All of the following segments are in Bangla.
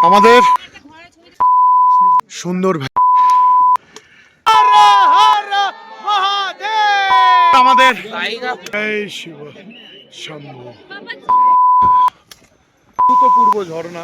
আমাদের সুন্দর আমাদের এই শিব শম্ভু পূর্ব ঝর্ণা।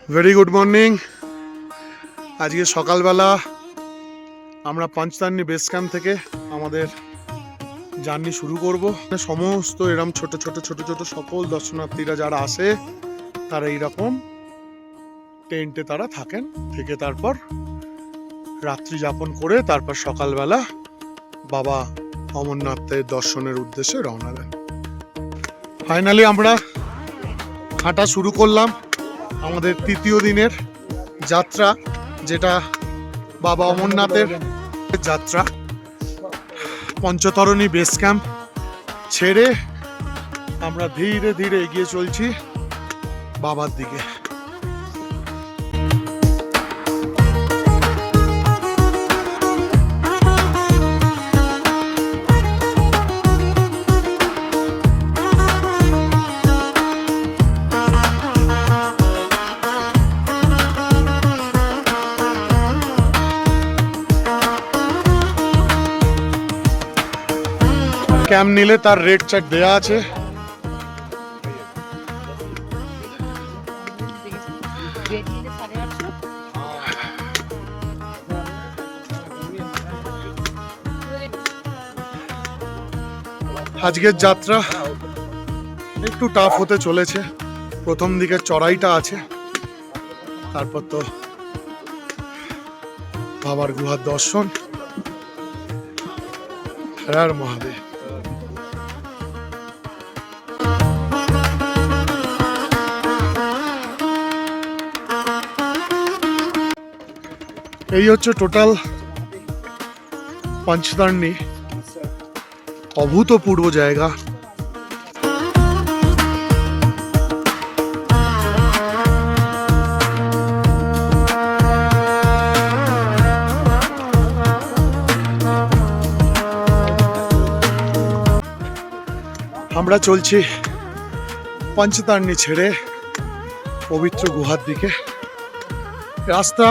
Very good morning. আজকে সকালবেলা আমরা পাঁচতারনি বেস ক্যাম্প থেকে আমাদের জার্নি শুরু করব। সমস্ত এরকম ছোট ছোট ছোট ছোট সকল দর্শনার্থীরা যারা আসে তারা এইরকম টেন্টে তারা থাকেন, থেকে তারপর রাত্রি যাপন করে তারপর সকালবেলা বাবা অমরনাথের দর্শনের উদ্দেশ্যে রওনা দেন। ফাইনালি আমরা হাঁটা শুরু করলাম আমাদের তৃতীয় দিনের যাত্রা, যেটা বাবা অমরনাথের যাত্রা। পঞ্চতরণী বেস ক্যাম্প ছেড়ে আমরা ধীরে ধীরে এগিয়ে চলছি বাবার দিকে। ক্যাম্প নিলে তার রেট চেক দেয়া আছে। আজকের যাত্রা একটু টাফ হতে চলেছে। প্রথম দিকে চড়াইটা আছে, তারপর তো বাবার গুহার দর্শন। হর হর মহাদেব। এই হচ্ছে টোটাল পঞ্চতারণী। অভূতপূর্ব জায়গা। আমরা চলছি পঞ্চতারণী ছেড়ে পবিত্র গুহার দিকে। রাস্তা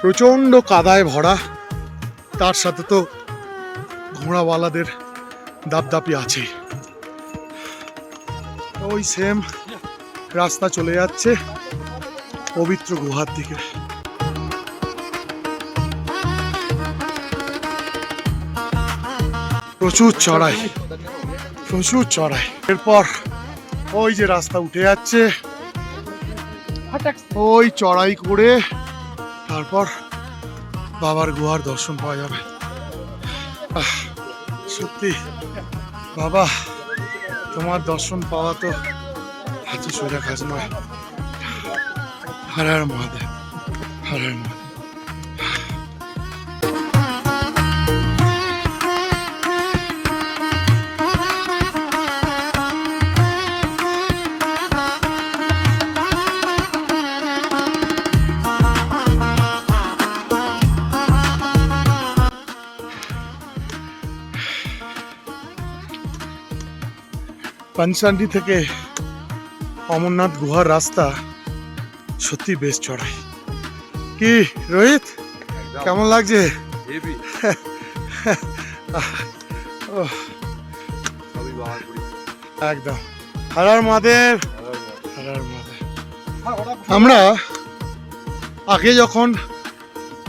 প্রচণ্ড কাদায় ভরা, তার সাথে তো ঘোড়াওয়ালাদের দাপদাপি আছে। ওই সেম রাস্তা চলে যাচ্ছে পবিত্র গুহার দিকে। প্রচুর চড়াই, প্রচুর চড়াই। এরপর ওই যে রাস্তা উঠে যাচ্ছে, ওই চড়াই করে তারপর বাবার গুহার দর্শন পাওয়া যাবে। সত্যি বাবা, তোমার দর্শন পাওয়া তো এত সোজা কাজ নয়। হর হর মহাদেব, হর হর মহাদেব। পাঞ্চান্ডি থেকে অমরনাথ গুহার রাস্তা সত্যি বেশ চড়াই। কি রোহিত, কেমন লাগছে? একদম হর হর মহাদেব, হর হর মহাদেব। আমরা আগে যখন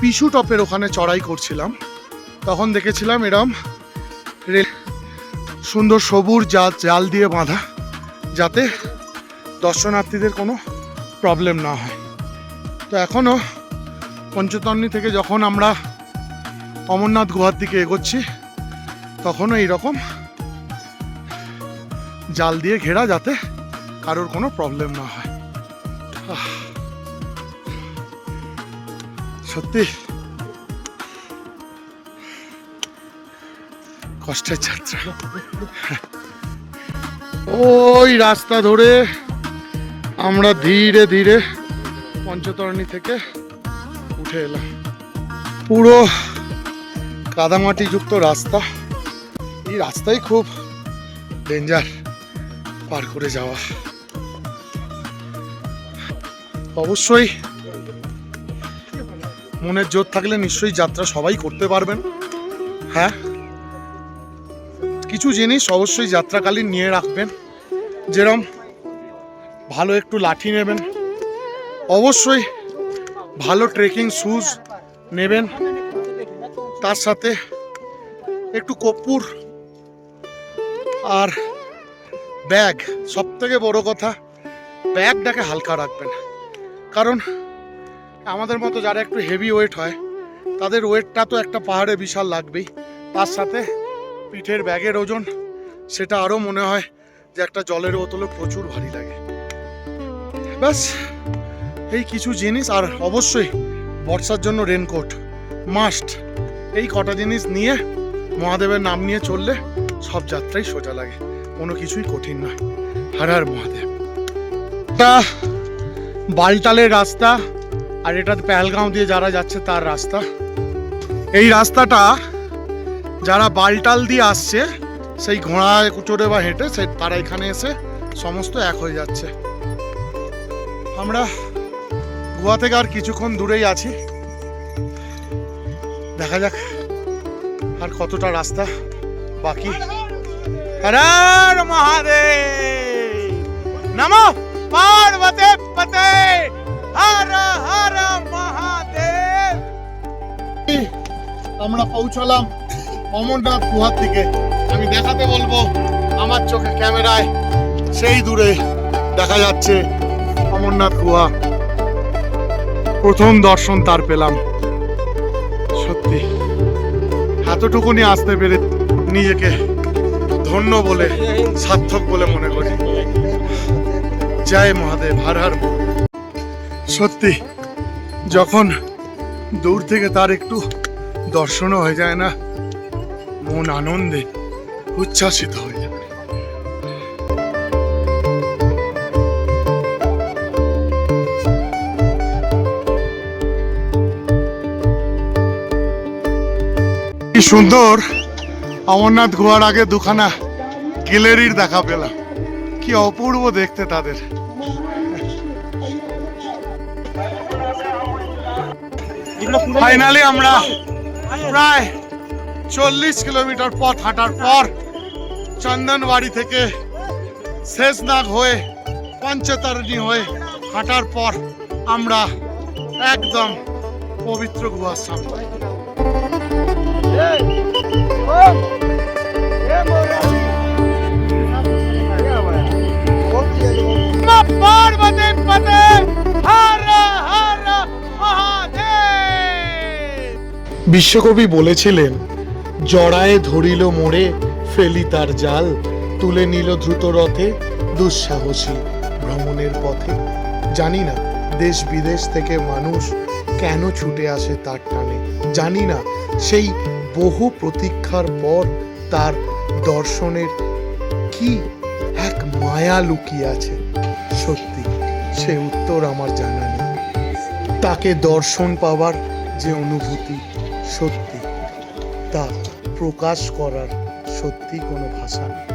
পিছু টপের ওখানে চড়াই করছিলাম তখন দেখেছিলাম এরম সুন্দর সবুজ জাল দিয়ে বাঁধা, যাতে দর্শনার্থীদের কোনো প্রবলেম না হয়। তো এখনও পঞ্চতরণী থেকে যখন আমরা অমরনাথ গুহার দিকে এগোচ্ছি তখনও এইরকম জাল দিয়ে ঘেরা, যাতে কারোর কোনো প্রবলেম না হয়। সত্যি কষ্টের যাত্রা। ওই রাস্তা ধরে আমরা ধীরে ধীরে পঞ্চতরণী থেকে উঠে এলাম। পুরো কাদামাটিযুক্ত রাস্তা, এই রাস্তায় খুব ডেঞ্জার পার করে যাওয়া। অবশ্যই মনের জোর থাকলে নিশ্চয়ই যাত্রা সবাই করতে পারবেন। হ্যাঁ, কিছু জিনিস অবশ্যই যাত্রাকালীন নিয়ে রাখবেন, যেরকম ভালো একটু লাঠি নেবেন, অবশ্যই ভালো ট্রেকিং শুজ নেবেন, তার সাথে একটু কর্পূর আর ব্যাগ। সব থেকে বড় কথা, ব্যাগটাকে হালকা রাখবেন, কারণ আমাদের মতো যারা একটু হেভি ওয়েট হয় তাদের ওয়েটটা তো একটা পাহাড়ে বিশাল লাগবেই, তার সাথে পিঠের ব্যাগের ওজন সেটা আরও মনে হয় যে একটা জলের বোতলে প্রচুর ভারী লাগে। ব্যাস এই কিছু জিনিস, আর অবশ্যই বর্ষার জন্য রেনকোট মাস্ট। এই কটা জিনিস নিয়ে মহাদেবের নাম নিয়ে চললে সব যাত্রাই সোজা লাগে, কোনো কিছুই কঠিন নয়। হর হর মহাদেব। এটা বালটালের রাস্তা, আর এটা পেহেলগাঁও দিয়ে যারা যাচ্ছে তার রাস্তা। এই রাস্তাটা যারা বালটাল দিয়ে আসছে, সেই ঘোড়ায় চড়ে বা হেঁটে, সে তারা এখানে এসে সমস্ত এক হয়ে যাচ্ছে। আমরা গোয়া থেকে আর কিছুক্ষণ দূরেই আছি, দেখা যাক আর কতটা রাস্তা বাকি। হর হর মহাদেব, নমো পার্বতী পতে, হর হর মহাদেব। আমরা পৌঁছলাম অমরনাথ গুহার দিকে। আমি দেখাতে বলবো আমার চোখে ক্যামেরায়, সেই দূরে দেখা যাচ্ছে অমরনাথ গুহা। প্রথম দর্শন তার পেলাম। সত্যি এতটুকুনি আসতে পেরে নিজেকে ধন্য বলে, সার্থক বলে মনে করি। জয় মহাদেব, হর হর। সত্যি যখন দূর থেকে তার একটু দর্শনও হয়ে যায় না, মন আনন্দে উচ্ছ্বাসিত হয়ে যায়। কি সুন্দর! অমরনাথ গুহার আগে দুখানা গ্যালারির দেখা পেলাম, কি অপূর্ব দেখতে তাদের। ফাইনালি আমরা প্রায় 40 কিলোমিটার পথ হাঁটার পর, চন্দনবাড়ি থেকে শেষনাগ হয়ে পঞ্চতারিণী হয়ে হাঁটার পর আমরা একদম পবিত্র গুহার সামনে। বিশ্বকবি বলেছিলেন, জড়ায়ে ধরিল মোড়ে ফেলি তার জাল, তুলে নিল দ্রুত রথে দুঃসাহসী ভ্রমণের পথে। জানি না দেশ বিদেশ থেকে মানুষ কেন ছুটে আসে তার টানে, জানি না সেই বহু প্রতীক্ষার পর তার দর্শনের কি এক মায়া লুকিয়ে আছে। সত্যি সে উত্তর আমার জানা নেই। তাকে দর্শন পাওয়ার যে অনুভূতি, সত্যি তা প্রকাশ করার সত্যি কোনো ভাষা নেই,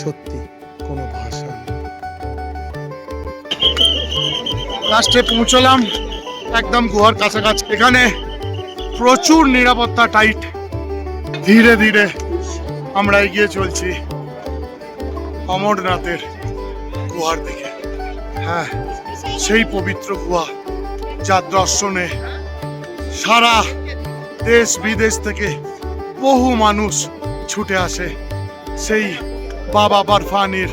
সত্যি কোনো ভাষা নেই। লাস্টে পৌঁছলাম একদম গুহার কাছাকাছি। এখানে প্রচুর নিরাপত্তা টাইট। ধীরে ধীরে আমরা এগিয়ে চলছি অমরনাথের গুহার দিকে। হ্যাঁ, সেই পবিত্র গুহা যার দর্শনে সারা দেশ বিদেশ থেকে বহু মানুষ ছুটে আসে। সেই বাবা বরফানির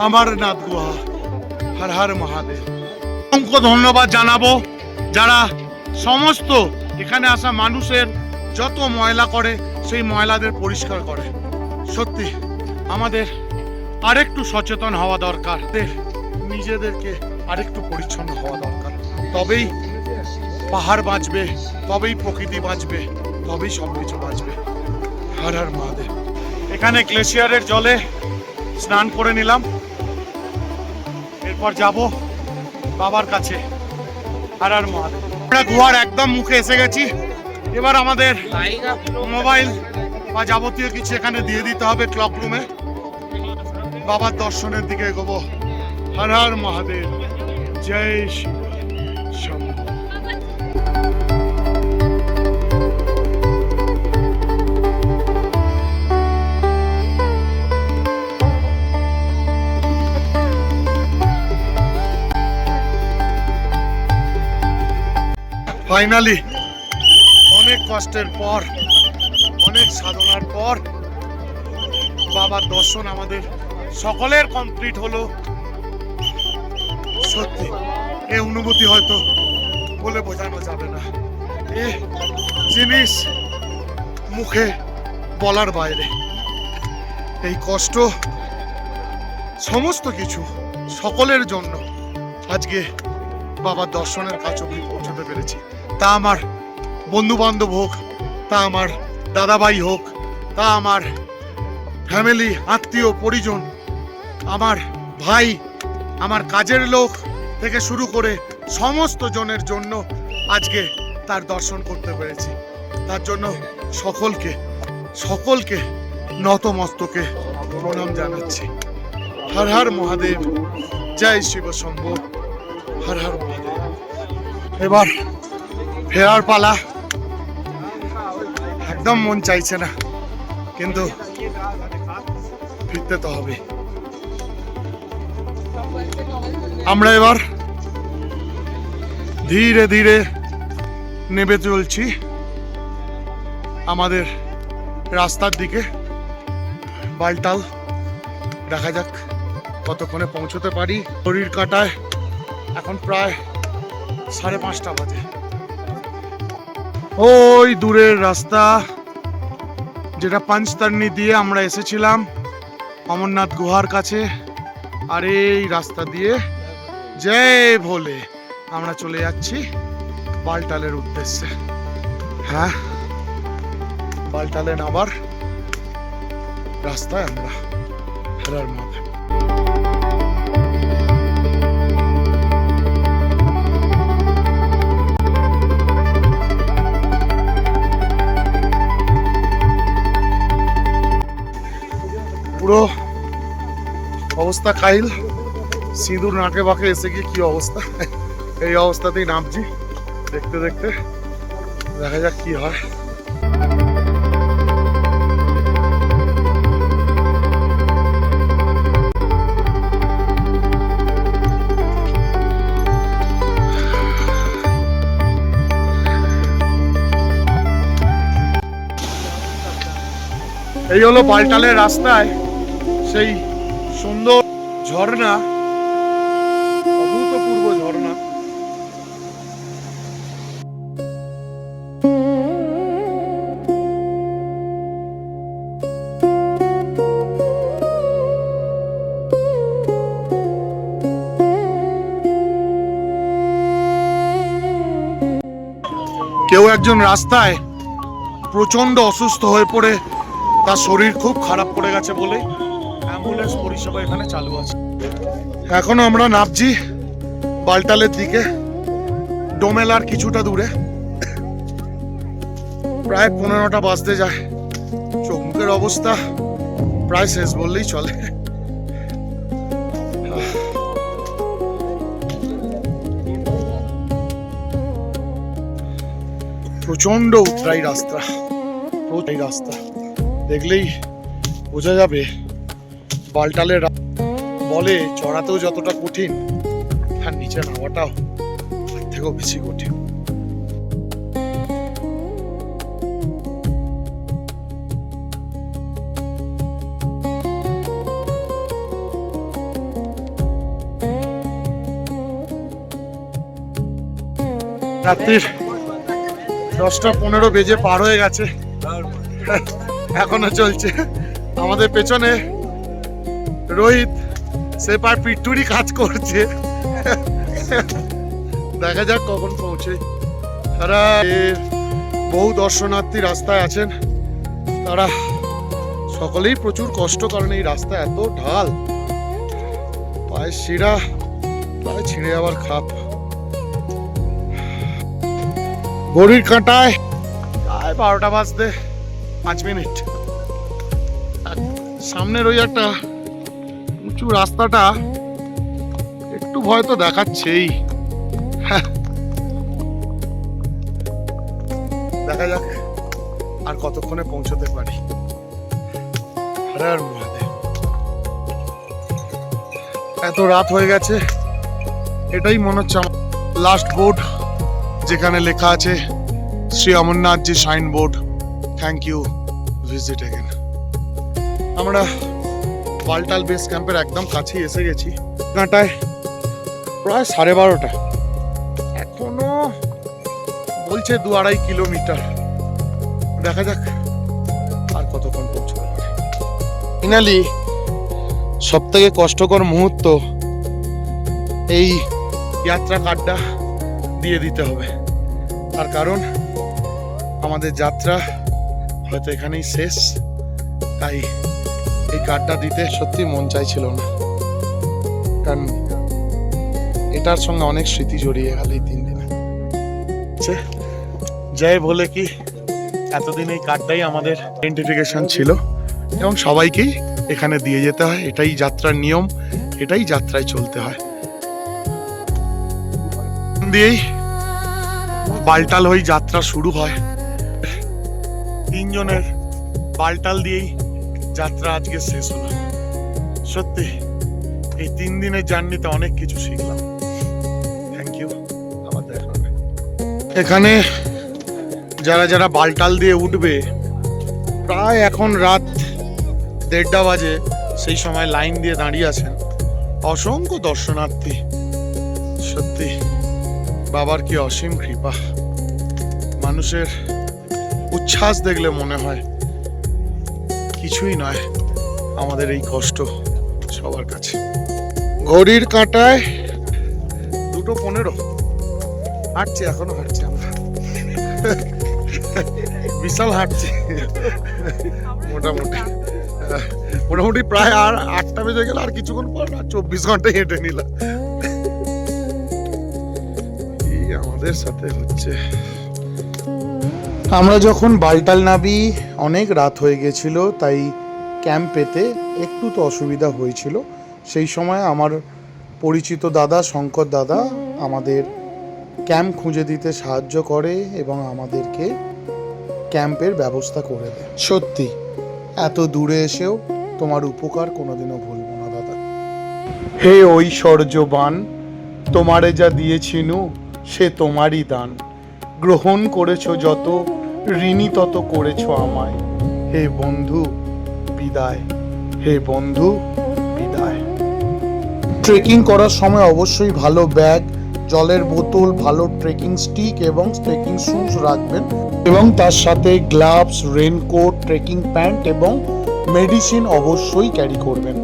অমরনাথ গুহা। হর হর মহাদেব। অসংখ্য ধন্যবাদ জানাবো যারা সমস্ত এখানে আসা মানুষের যত ময়লা করে সেই ময়লাদের পরিষ্কার করে। সত্যি আমাদের আরেকটু সচেতন হওয়া দরকার, নিজেদেরকে আরেকটু পরিচ্ছন্ন হওয়া দরকার। তবেই পাহাড় বাঁচবে, তবেই প্রকৃতি বাঁচবে, তবেই সবকিছু বাঁচবে। হর হর মহাদেব। এখানে গ্লেশিয়ারের জলে স্নান করে নিলাম, এরপর যাব বাবার কাছে। হর হর মহাদেব। আমরা গুহার একদম মুখে এসে গেছি। এবার আমাদের মোবাইল বা যাবতীয় কিছু এখানে দিয়ে দিতে হবে ক্লক রুমে। বাবার দর্শনের দিকে এগোবো। হর হর মহাদেব, জয় শিব শম্ভু। ফাইনালি অনেক কষ্টের পর, অনেক সাধনার পর বাবার দর্শন আমাদের সকলের কমপ্লিট হলো। সত্যি এই অনুভূতি হয়তো বলে বোঝানো যাবে না। এই জিনিস মুখে বলার বাইরে। এই কষ্ট সমস্ত কিছু সকলের জন্য আজকে বাবার দর্শনের কাছে অবধি পৌঁছতে পেরেছি। তা আমার বন্ধু বান্ধব হোক, তা আমার দাদাভাই হোক, তা আমার ফ্যামিলি, আত্মীয় পরিজন, আমার ভাই, আমার কাজের লোক থেকে শুরু করে সমস্ত জনের জন্য আজকে তার দর্শন করতে পেরেছি। তার জন্য সকলকে নতমস্তকে প্রণাম জানাচ্ছি। হর হর মহাদেব, জয় শিব শম্ভু, হর হর মহাদেব। এবার ফেরার পালা। একদম মন চাইছে না, কিন্তু ফিরতে তো হবে। আমরা এবার ধীরে ধীরে নেমে চলছি আমাদের রাস্তার দিকে। বালতাল, দেখা যাক কতক্ষণে পৌঁছতে পারি। ঘড়ির কাঁটায় এখন প্রায় 5:30 বাজে। ওই দূরের রাস্তা যেটা পাঁচতারনি দিয়ে আমরা এসেছিলাম অমরনাথ গুহার কাছে, আর এই রাস্তা দিয়ে জয় ভোলে আমরা চলে যাচ্ছি বালতালের উদ্দেশ্যে। হ্যাঁ, বালতালে নামার রাস্তায় আমরা। হর হর মহাদেব। পুরো অবস্থা কাহিল, সিঁদুর নাকে বাঁকে এসে গিয়ে কি অবস্থা। এই অবস্থাতেই নামছি, দেখতে দেখতে দেখা যাক কি হয়। এই হলো বালতালের রাস্তায় সেই সুন্দর ঝর্ণা, অভূতপূর্ব ঝর্ণা। কেউ একজন রাস্তায় প্রচন্ড অসুস্থ হয়ে পড়ে, তার শরীর খুব খারাপ পড়ে গেছে বলে অ্যাম্বুলেন্স পরিষেবা এখানে চালু আছে। এখনো আমরা নামছি বালতালের দিকে, ডোমেলার কিছুটা দূরে। প্রায় 15টা বাজতে যায়। চোখ মুখের অবস্থা প্রায় শেষ বললেই চলে। প্রচন্ড উতরাই রাস্তা, দেখলেই বোঝা যাবে বালতালের। বলে চড়াতেও যতটা কঠিন, আর নিচে নামাটাও তার থেকেও বেশি কঠিন। রাত্রির 10:15 বেজে পার হয়ে গেছে, এখনো চলছে। আমাদের পেছনে রোহিত সে পার পিটুরি কাজ করছে। দেখা যাক কখন পৌঁছে। তারা বহু দর্শনার্থী রাস্তায় আছেন, তারা সকলেই প্রচুর কষ্ট, কারণ এই রাস্তা এত ঢাল, পায়ের শিরা প্রায় ছিঁড়ে যাওয়ার খাপ। ঘড়ির কাঁটায় প্রায় 12টা বাজতে 5 মিনিট। আর সামনের ওই একটা উঁচু রাস্তাটা একটু ভয় তো দেখাচ্ছেই। দেখা যাক আর কতক্ষণে পৌঁছতে পারি। হর হর মহাদেব। এত রাত হয়ে গেছে, এটাই মনে হচ্ছে আমার লাস্ট বোর্ড, যেখানে লেখা আছে Shri Amarnathji sign board, thank you, visit again. আমরা বালটাল বেস ক্যাম্পের একদম কাছেই এসে গেছি। ঘাটায় প্রায় 12:30, এখনো বলছে 2-2.5 কিলোমিটার। দেখা যাক আর কতক্ষণ পৌঁছতে পারে। ফাইনালি সব থেকে কষ্টকর মুহূর্ত, এই যাত্রা কার্ডটা দিয়ে দিতে হবে। তার কারণ আমাদের যাত্রা হয়তো এখানেই শেষ, তাই এই কার্ডটা দিতে সত্যি মন চাইছিল না, কারণ এটার সঙ্গে অনেক স্মৃতি জড়িয়ে গেল এই 3 দিনে। জয় বলে কি এতদিন এই কার্ডটাই আমাদের আইডেন্টিফিকেশন ছিল এবং সবাইকেই এখানে দিয়ে যেতে হয়, এটাই যাত্রার নিয়ম, এটাই যাত্রায় চলতে হয়। দিয়েই বালটাল হয়ে যাত্রা শুরু হয়। 3 জনের বালটাল দিয়েই যাত্রা আজকে শেষ হলো। সত্যি এই 3 দিনের জার্নিতে অনেক কিছু শিখলাম। Thank you. আবার দেখা হবে। এখানে যারা যারা বালটাল দিয়ে উঠবে, প্রায় এখন রাত 1:30 বাজে, সেই সময় লাইন দিয়ে দাঁড়িয়ে আছেন অসংখ্য দর্শনার্থী। সত্যি বাবার কি অসীম কৃপা। মানুষের উচ্ছ্বাস দেখলে মনে হয় কিছুই নয় আমাদের এই কষ্ট সবার কাছে। ঘড়ির কাঁটায় 2:15, হাঁটছি, এখনো হাঁটছি আমরা, বিশাল হাঁটছি। মোটামুটি প্রায় আর 8টা বেজে গেল, আর কিছুক্ষণ পর 24 ঘন্টা হেঁটে নিলাম। আমাদের সাথে হচ্ছে, আমরা যখন বালটাল নাবি অনেক রাত হয়ে গেছিল, তাই ক্যাম্প পেতে একটু তো অসুবিধা হয়েছিল। সেই সময় আমার পরিচিত দাদা শঙ্কর দাদা আমাদের ক্যাম্প খুঁজে দিতে সাহায্য করে এবং আমাদেরকে ক্যাম্পের ব্যবস্থা করে দেয়। সত্যি এত দূরে এসেও তোমার উপকার কোনোদিনও ভুলব না দাদা। হে ঐশ্বর্যবান, তোমারে যা দিয়েছিনু সে তোমারই দান, গ্রহণ করেছো যত, ঋণী তত করেছো আমায়। হে বন্ধু বিদায়, হে বন্ধু বিদায়। ট্রেকিং করার সময় অবশ্যই ভালো ব্যাগ, জলের বোতল, ভালো ট্রেকিং স্টিক এবং ট্রেকিং শুজ রাখবেন এবং তার সাথে গ্লাভস, রেনকোট, ট্রেকিং প্যান্ট এবং মেডিসিন অবশ্যই ক্যারি করবেন।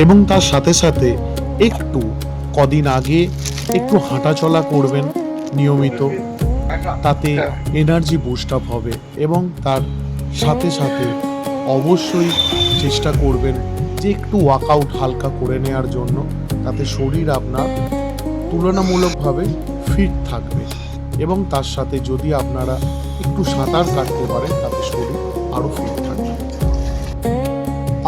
এবং তার সাথে সাথে একটু কদিন আগে একটু হাঁটাচলা করবেন নিয়মিত, তাতে এনার্জি বুস্ট আপ হবে। এবং তার সাথে সাথে অবশ্যই চেষ্টা করবেন যে একটু ওয়ার্কআউট হালকা করে নেওয়ার জন্য, তাতে শরীর আপনার তুলনামূলকভাবে ফিট থাকবে। এবং তার সাথে যদি আপনারা একটু সাঁতার কাটতে পারেন, তাতে শরীর আরও ফিট থাকবে।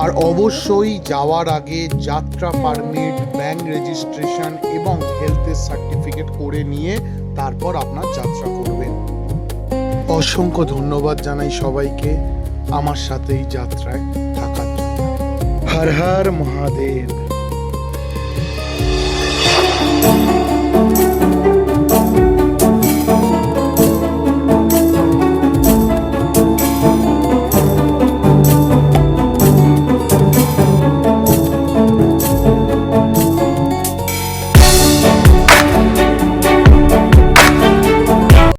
আর অবশ্যই যাওয়ার আগে যাত্রা পারমিট, ব্যাংক রেজিস্ট্রেশন এবং হেলথের সার্টিফিকেট করে নিয়ে তারপর আপনার যাত্রা করবেন। অসংখ্য ধন্যবাদ জানাই সবাইকে আমার সাথে এই যাত্রায় থাকার জন্য। হর হর মহাদেব।